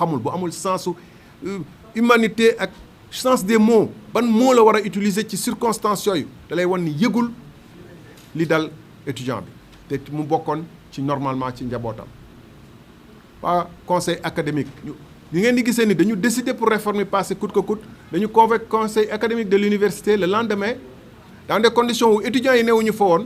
xamul bu amul sensu humanité ak sens des mots ban mot la war a utiliser ci circonstances yooyu da lay wan ni yëgul li dal étudiant bi te mu bokkoon ci normalement ci njabootam. waa conseil académique ñu ngeen di gisee ni dañu décider pour réformer passé coûte que coûte dañu convoqué conseil académique de l'université le lendemain dans des conditions où étudiants yi newuñu fa woon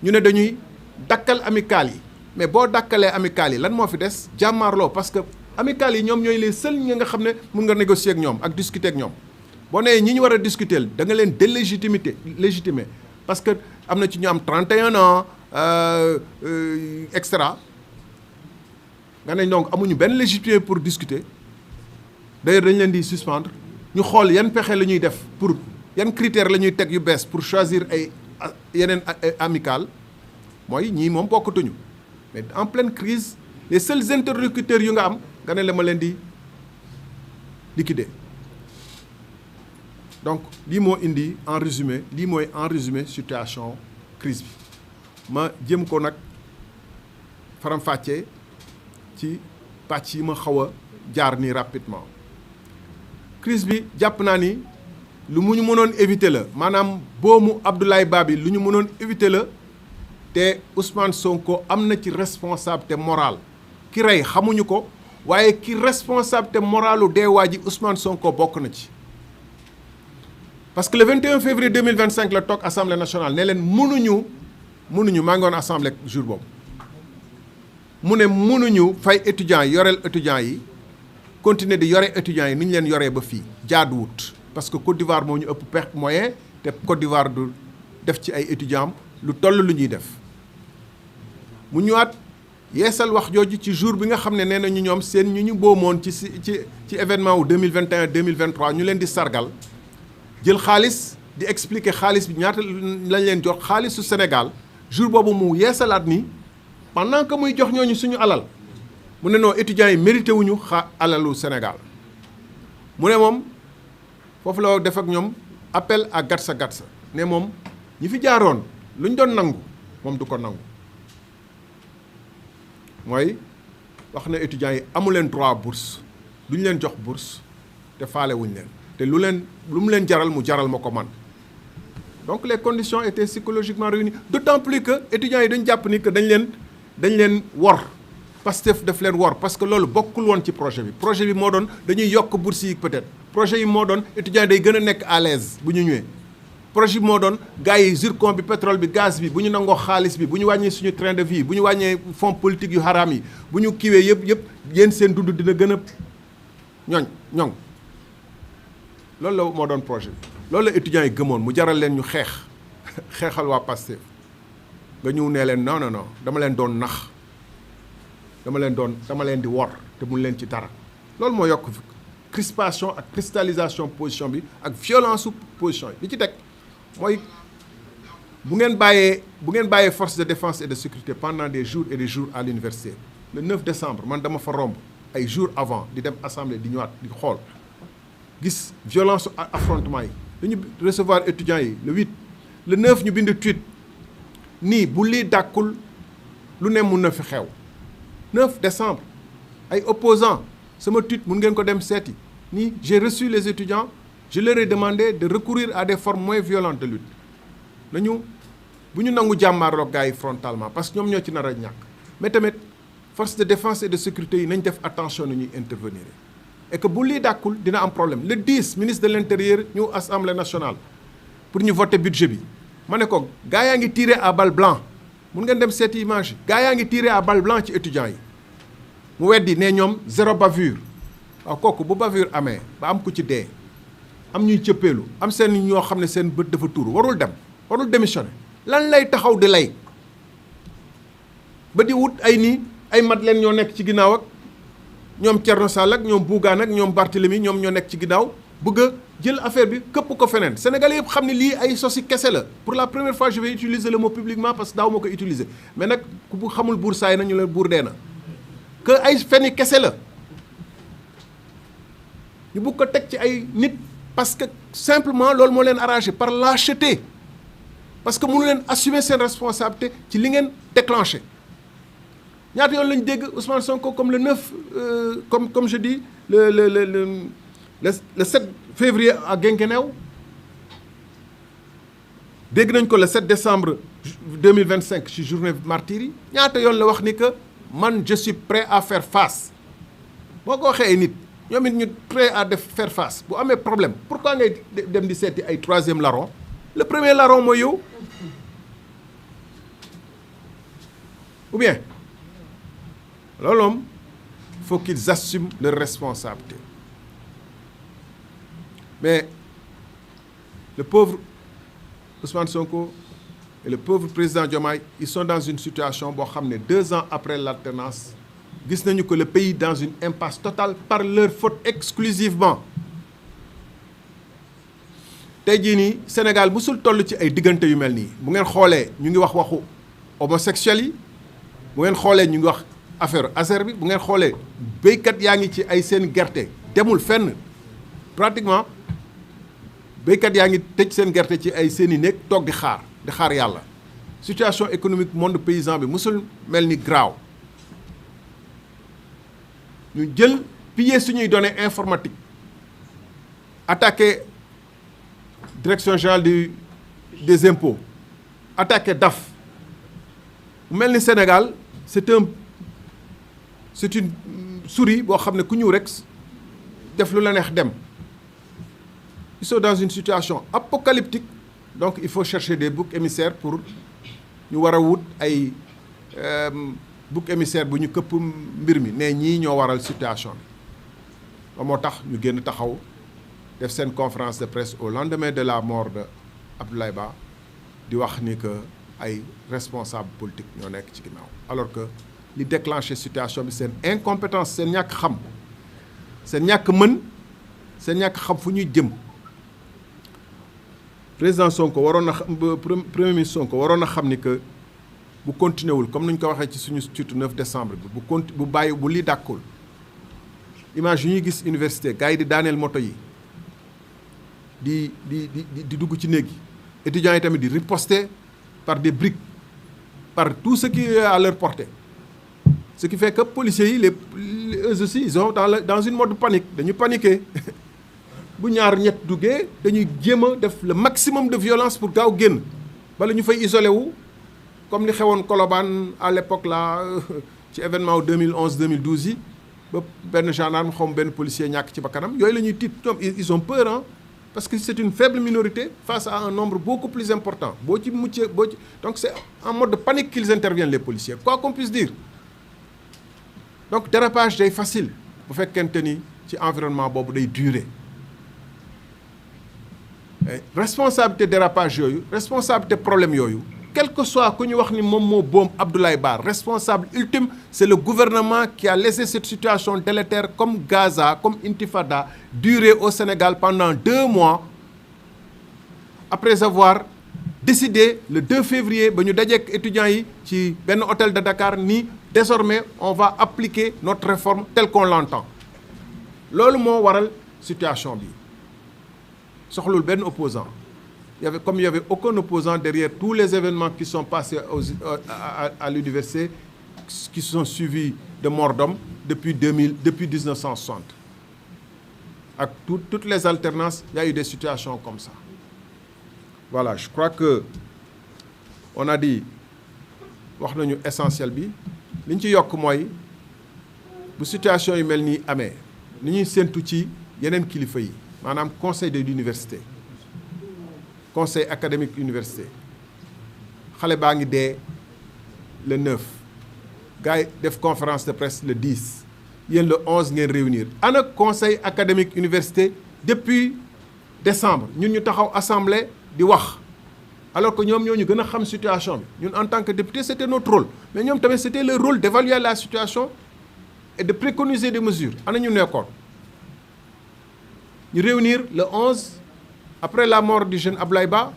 ñu ne dañuy dakkal amicales yi mais boo dakkalee amicales yi lan moo fi des jàmmaarloo parce que amicales yi ñoom ñooy les seuls ñi nga xam ne mun nga négocier ak ñoom ak discuter ak ñoom boo nee ñi ñu war a discuter da nga leen légitimer parce que am na ci ñu am 31 ans et cetera nga ne donc amuñu benn légitimité pour discuter d'ailleurs dañ leen di suspendre ñu xool yan pexe la ñuy def pour yan critères la ñuy teg yu bees pour choisir ay yeneen amicales mooy ñii moom bokkatuñu mais en pleine crise les seuls interlocuteurs yu nga am nga ne la ma leen di liquider donc lii moo indi en résumé lii mooy en résumé situation crise bi ma jëm ko nag faram-fàccee ci pàcc yi ma xaw a jaar nii rapidement crise bi jàpp naa ni lu mu ñu mënoon éviter la maanaam boomu Abdoulaye Ba bi lu ñu mënoon éviter la te Ousmane Sonko am na ci responsabilité morale ki rey xamuñu ko waaye ki responsabilité moralu deewaa ji Ousmane Sonko bokk na ci parce que le 21 février 2025 la toog assemblée nationale ne leen mënuñu maa ngi woon assemblée jour boobu mu ne mënuñu fay étudiants yi yoreel étudiants yi continuer di yore étudiants yi ni ñu leen yoree ba fii jaaduwut parce que Côte d'Ivoire moo ñu ëpp perte moyen te Côte d'Ivoire du def ci ay étudiants lu toll lu ñuy def mu ñëwaat yeesal wax jooju ci jour bi nga xam ne nee nañu ñoom seen ñu boomoon ci événement wu 2021 2023 ñu leen di sargal jël xaalis di expliquer xaalis bi ñaata lañ leen jox xaalisu Sénégal jour boobu mu yeesalaat ni pendant que muy jox ñooñu suñu alal mu ne non étudiants yi mérité wuñu alalu Sénégal mu ne moom foofu la def ak ñoom appel à gatsa gatsa ne moom ñi fi jaaroon lu ñu doon nangu moom du ko nangu mooy wax na étudiants yi amu leen droit bourse duñ leen jox bourse te faale wuñ leen te lu mu leen jaral mu jaral ma ko man donc les conditions étaient psychologiquement réunies d'autant plus que étudiants yi dañ jàpp ni que dañ leen wor Pastef daf leen wor parce que loolu bokkul woon ci projet bi moo doon dañuy yokk bourse yi peut-être projet yi moo doon étudiants yi day gën a nekk à l'aise bu ñu ñëwee projet bi moo doon gars yi zircon bi pétrole bi gaz bi bu ñu nangoo xaalis bi bu ñu wàññee suñu train de vie bu ñu wàññee fonds politique yu xaraam yi bu ñu kiiwee yëpp yéen seen dund dina gën a ñoŋ loolu la moo doon projet bi loolu la étudiants yi gëmoon mu jaral leen ñu xeexal waa Pastef nga ñëw nee leen non dama leen doon nax dama leen di wor te mun leen ci dara loolu moo yokk crispation ak cristallisation position bi ak violence su position yi li ci teg mooy bu ngeen bàyyee force de défense et de sécurité pendant des jours et des jours à l'université le 9 décembre man dama fa romb ay jours avant di dem assemblée di ñëwaat di xool gis violence affrontement yi dañu recevoir étudiants yi le 8 le 9 ñu bind tweet nii bu lii dàkkul lu ne mun na fi xew 9 décembre ay opposants sama tweet mun ngeen ko dem seeti nii j'ai reçu les étudiants je leur ai demandé de recourir à des formes moins violentes de lutte nañu bu ñu nangu jàmmaarloog gars yi frontalement parce que ñoom ñoo ci nar a ñàkk mais tamit force de défense et de sécurité yi nañ def attention ni ñuy intervenir et que bu lii dàkkul dina am problème le 10 ministre de l'intérieur ñëw assemblée nationale pour ñu voter budget bi ma ne ko gars yaa ngi tiré à balle blanc mun ngeen dem seeti image yi gars yaa ngi tiré à balle blanc ci étudiants yi mu weddi ne ñoom zéro bavure waaw kooku bu bavure amee ba am ku ci dee am ñuy cëppeelu am seen ñoo xam ne seen bët dafa tuur warul démissionner lan lay taxaw di lay ba di wut ay nii ay mat leen ñoo nekk ci ginnaaw ak ñoom Thierno Sall ak ñoom Bougane ak ñoom Barthélemy ñoom ñoo nekk ci ginnaaw bëgg a jël affaire bi këpp ko feneen Sénégalais yëpp xam ne lii ay sosi kese la pour la première fois je vais utiliser le mot publiquement parce que daaw ma ko utiliser mais nag ku bu xamul buur saay na ñu leen buur dee na que ay feni kese la ñu bëgg ko teg ci ay nit parce que simplement loolu moo leen arrangé par lâcheté parce que mënu leen assumer seen responsabilité ci li ngeen déclenché ñaata yoon lañ dégg Ousmane Sonko comme le 9 comme je dis le 7 février à Guinguinéo dégg nañ ko le 7 décembre 2025 ci journée martyrs yi ñaata yoon la wax ni que man je suis prêt à faire face boo ko waxee ay nit ñoom it ñu prêt à faire face bu amee problème pourquoi ngay dem di seeti ay troisième larron le premier larron mooy yow ou bien loolu moom faut qu'ils assument leurs responsabilités mais le pauvre Ousmane Sonko et le pauvre président Diomaye ils sont dans une situation boo xam ne 2 ans après l'alternance gis nañu que le pays dans une impasse totale par leur faute exclusivement tey jii nii Sénégal musul toll ci ay diggante yu mel nii bu ngeen xoolee ñu ngi waxu homosexuels yi bu ngeen xoolee ñu ngi wax affaire Azer bi bu ngeen xoolee béykat yaa ngi ci ay seen gerte demul fenn pratiquement béykat yaa ngi tëj seen gerte ci ay seen i néeg toog di xaar yàlla situation économique monde paysan bi musul mel ni graaw ñu jël piller suñuy données informatiques attaqué direction générale des impôts attaqué DAF mu mel ni Sénégal c'est une souris boo xam ne ku ñëw rek def lu la neex dem ils sont dans une situation apocalyptique donc il faut chercher des boucs émissaires pour ñu war a wut ay bouc émissaire bu ñu këpp mbir mi ne ñii ñoo waral situation bi ba moo tax ñu génn taxaw def seen conférence de presse au lendemain de la mort de Abdoulaye Ba di wax ni que ay responsables politiques ñoo nekk ci ginnaaw alors que li déclenché situation bi seen incompétence seen ñàkk xam seen ñàkk mën seen ñàkk xam fu ñuy jëm président Sonko waroon na xam premier ministre Sonko waroon na xam ni que bu continué wul comme ni ñu ko waxee ci suñu surtout 9 décembre bi bu bàyyi bu lii dàkkul image yu ñuy gis université gars yi di daaneel moto yi di dugg ci néeg yi étudiants yi tamit di riposter par des briques par tout ce qui est à leur portée ce qui fait que policiers yi eux aussi ils sont dans une mode panique dañu paniquer bu ñaar ñett duggee dañuy jéem a def le maximum de violence pour gaaw génn bala ñu fay isolé wu comme li xewoon Colobane à l'époque là ci événement wu 2011 2012 yi ba benn gendarme xaw ma benn policier ñàkk ci bakkanam yooyu la ñuy tiit ñoom ils ont peur hein parce que c'est une faible minorité face à un nombre beaucoup plus important boo ci muccee donc c'est en mode de panique qu'ils interviennent les policiers quoi qu'on puisse dire donc dérapage day facile bu fekkente ni ci environnement boobu day durer responsabilité dérapage yooyu responsabilité problème yooyu quel que soit ku ñu wax ni moom moo boom Abdoulaye Ba responsable ultime c'est le gouvernement qui a laissé cette situation délétère comme Gaza comme Intifada durer au Sénégal pendant 2 mois après avoir décidé le 2 février ba ñu dajeek étudiants yi ci benn hôtel de Dakar ni désormais on va appliquer notre réforme telle qu'on l'entend loolu moo waral situation bi soxlul benn opposant il y avait aucun opposant derrière tous les événements qui sont passés à l'université qui sont suivis de morts d'hommes depuis 1960 ak toutes les alternances il y a eu des situations comme ça voilà je crois que on a dit wax nañu essentiel bi li ñu ci yokk mooy bu situation yu mel nii amee ni ñuy séntu ci yeneen kilifa yi maanaam conseil de l'université conseil académique université xale baa ngi dee le 9 gars yi def conférence de presse le 10 yéen le 11 ngeen réunir ana conseil académique université depuis décembre ñun ñu taxaw assemblée di wax alors que ñoom ñoo ñu gën a xam situation bi ñun en tant que député c'était notre rôle mais ñoom tamit c'était leur rôle d'évaluer la situation et de préconiser des mesures ana ñu nekkoon ñu réunir le 11 après la mort du jeune Abdoulaye Ba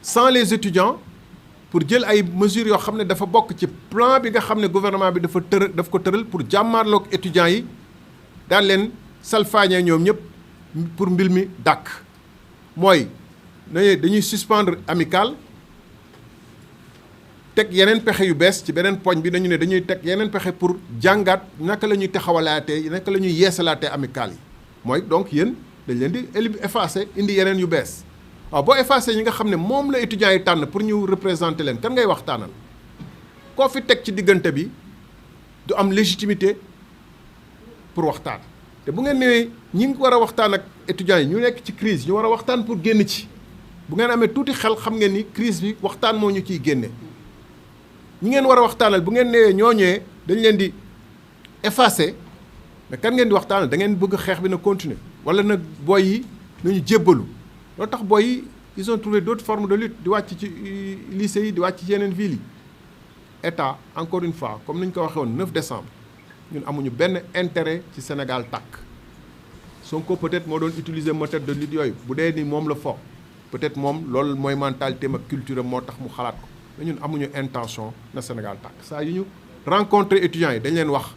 sans les étudiants pour jël ay mesures yoo xam ne dafa bokk ci plan bi nga xam ne gouvernement bi daf ko tëral pour jàmmaarloog étudiants yi daal leen salfaañee ñoom ñëpp pour mbir mi dàkk mooy dañuy suspendre amicale teg yeneen pexe yu bees ci beneen poñ bi dañu ne dañuy teg yeneen pexe pour jàngaat naka la ñuy taxawalaatee naka la ñuy yeesalaatee amicale yi mooy donc yéen dañ leen di effacer indi yeneen yu bees waaw boo effacer ñi nga xam ne moom la étudiants yi tànn pour ñu représenter leen kan ngay waxtaanal koo fi teg ci diggante bi du am légitimité pour waxtaan te bu ngeen nee ñi ngi war a waxtaan ak étudiants yi ñu nekk ci crise ñu war a waxtaan pour génn ci bu ngeen amee tuuti xel xam ngeen ni crise bi waxtaan moo ñu ciy génne ñi ngeen war a waxtaanal bu ngeen nee ñooñee dañ leen di effacer mais kan ngeen di waxtaanal da ngeen bëgg xeex bi na continuer wala nag boy yi nañu jébbalu loolu tax boy yi ils ont trouvé d'autres formes de lutte di wàcc ci lycée yi di wàcc ci yeneen villes yi état encore une fois comme ni ñu ko waxee woon 9 décembre ñun amuñu benn intérêt ci Sénégal tàkk Sonko peut-être moo doon utiliser méthode de lutte yooyu bu dee ni moom la fo peut-être moom loolu mooy mentalité ak culture moo tax mu xalaat ko mais ñun amuñu intention na Sénégal tàkk saa yu ñu rencontré étudiants yi dañ leen wax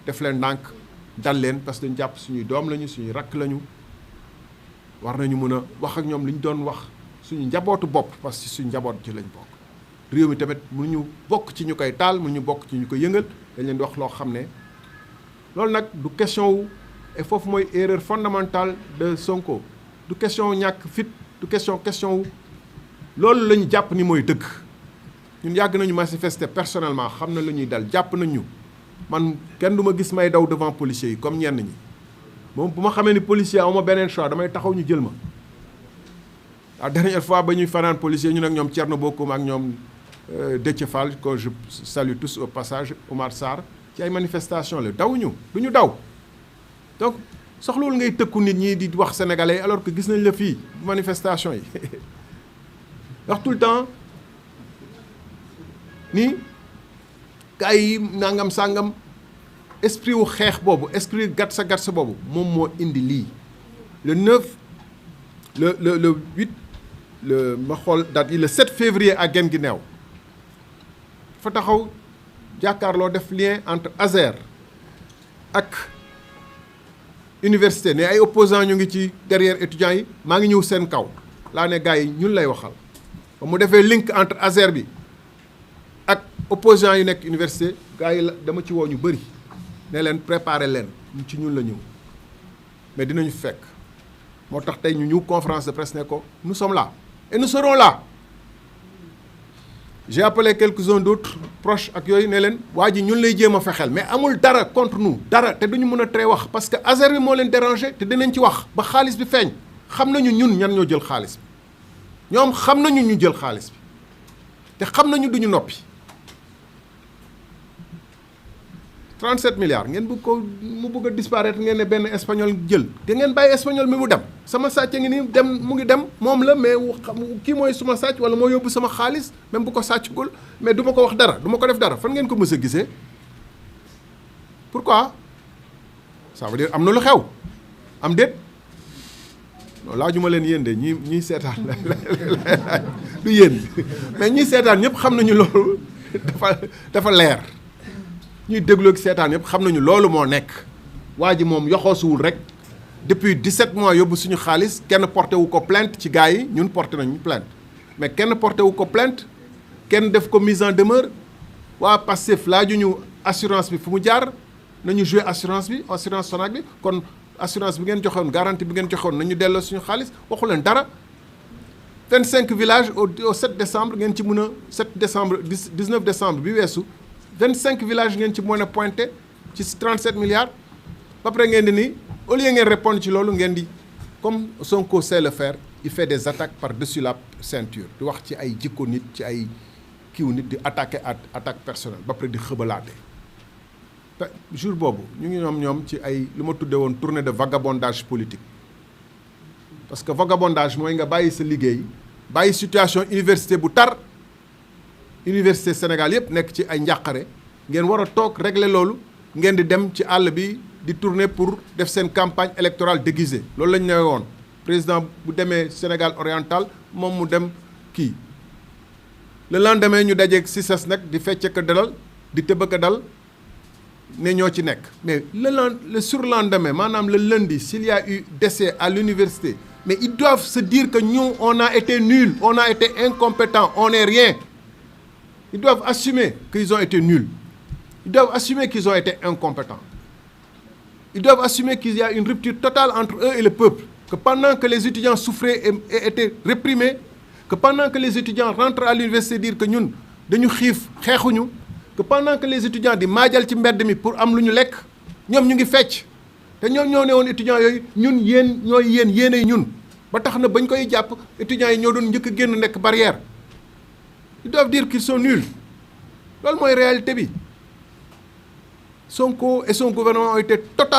def leen ndànk dal leen parce que dañu jàpp suñuy doom lañu suñuy rakk lañu war nañu mën a wax ak ñoom li ñu doon wax suñu njabootu bopp parce que suñu njaboot ci lañ bokk réew mi tamit mënuñu bokk ci ñu koy taal mënuñu bokk ci ñu koy yëngal dañ leen di wax loo xam ne loolu nag du question wu et foofu mooy erreur fondamentale de Sonko du question wu ñàkk fit du question wu loolu la ñu jàpp ni mooy dëgg ñun yàgg nañu manifester personnellement xam na lu ñuy dal jàpp nañ ñu man kenn du ma gis may daw devant policiers yi comme ñenn ñi moom bu ma xamee ni policier awma beneen choix damay taxaw ñu jël ma la dernière fois ba ñuy fanaan policier ñun ak ñoom Thierno Bocoum ak ñoom Déthié Fall que je salue tous au passage Oumar Sarr ci ay manifestation la dawuñu du ñu daw donc soxlawul ngay tëkku nit ñi di wax sénégalais alors que gis nañ la fii manifestation yi wax tout le temps ni gars yi nangam sàngam esprit wu xeex boobu esprit gatsa boobu moom moo indi lii le 9 le 8 ma xool date yi le 7 février à Guinguinéo fa taxaw jàkkaarloo def lien entre ASER ak université ne ay opposants ñu ngi ci derrière étudiants yi maa ngi ñëw seen kaw laa ne gars yi ñun lay waxal ba mu defee link entre ASER bi ak opposants yu nekk université gars yi la dama ci woo ñu bëri ne leen préparer leen ci ñun la ñëw mais dinañu fekk moo tax tey ñu ñëw conférence de presse ne ko nous sommes là et nous serons là. J'ai appelé quelques-uns d'autres proches ak yooyu ne leen waa ji ñun lay jéem a fexeel mais amul dara contre nous dara te duñu mën a tere wax parce que ASER bi moo leen dérangé te dinañ ci wax ba xaalis bi feeñ xam nañu ñun ñan ñoo jël xaalis bi ñoom xam nañu ñu jël xaalis bi te xam nañu duñu noppi 37 milliards ngeen bëgg ko mu bëgg a disparaître ngeen ne benn espagnol jël te ngeen bàyyi espagnol mi mu dem sama sàcc ngi nii dem mu ngi dem moom la mais kii mooy suma sàcc wala moo yóbbu sama xaalis même bu ko sàccagul mais du ma ko wax dara du ma ko def dara fan ngeen ko mës a gisee pourquoi ça veut dire am na lu xew am déet non laajuma leen yéen de ñiy seetaan du yéen mais ñiy seetaan ñëpp xam nañu loolu dafa leer ñuy déglu ak seetaan yëpp xam nañu loolu moo nekk waa ji moom yoxoosuwul rek depuis 17 mois yóbbu suñu xaalis kenn porté wu ko plainte ci gars yi ñun porté nañu plainte mais kenn porté wu ko plainte kenn def ko mise en demeure waa Pastef laajuñu assurance bi fu mu jaar nañu joué assurance Sonac bi kon assurance bi ngeen joxoon garantie bi ngeen joxoon nañu delloo suñu xaalis waxu leen dara 25 villages au 7 décembre ngeen ci mën a 7 décembre 19 décembre bi weesu 25 villages ngeen ci mën a pointé ci 37 milliards ba pare ngeen di ni au lieu ngeen répondre ci loolu ngeen di comme Sonko sait le faire il fait des attaques par-dessus la ceinture di wax ci ay jikko nit ci ay kiw nit di attaquer attaque personnelle ba pare di xëbalaate jour boobu ñu ngi ñoom ci ay lu ma tuddee woon tournée de vagabondage politique parce que vagabondage mooy nga bàyyi sa liggéey bàyyi situation université bu tar université Sénégal yëpp nekk ci ay njàqare ngeen war a toog régler loolu ngeen di dem ci àll bi di tourner pour def seen campagne électorale déguisée loolu la ñu ne woon président bu demee Sénégal oriental moom mu dem kii le lendemain ñu dajeeg CICES nag di fecce ko dalal di tëb ko dal ne ñoo ci nekk mais le surlendemain maanaam le lundi s'il y a eu décès à l'université mais ils doivent se dire que nous on a été nuls on a été incompétents on n'est rien Ils doivent assumer qu'ils ont été nuls. Ils doivent assumer qu'ils ont été incompétents. Ils doivent assumer qu'il y a une rupture totale entre eux et le peuple. Que pendant que les étudiants souffraient et étaient réprimés, que pendant que les étudiants rentrent à l'université dire que ñun dañu xiif xeexuñu, que pendant que les étudiants di maajal ci mbedd mi pour am lu ñu lekk, ñoom ñu ngi fecc. te ñoom ñoo ne woon étudiants yooyu ñun yéenay ñun ba tax na bañ koy jàpp étudiants yi ñoo doon njëkk a génn nekk barrière. Ils doivent dire qu'ils sont nuls. loolu mooy réalité bi. Sonko et son gouvernement ont été totalement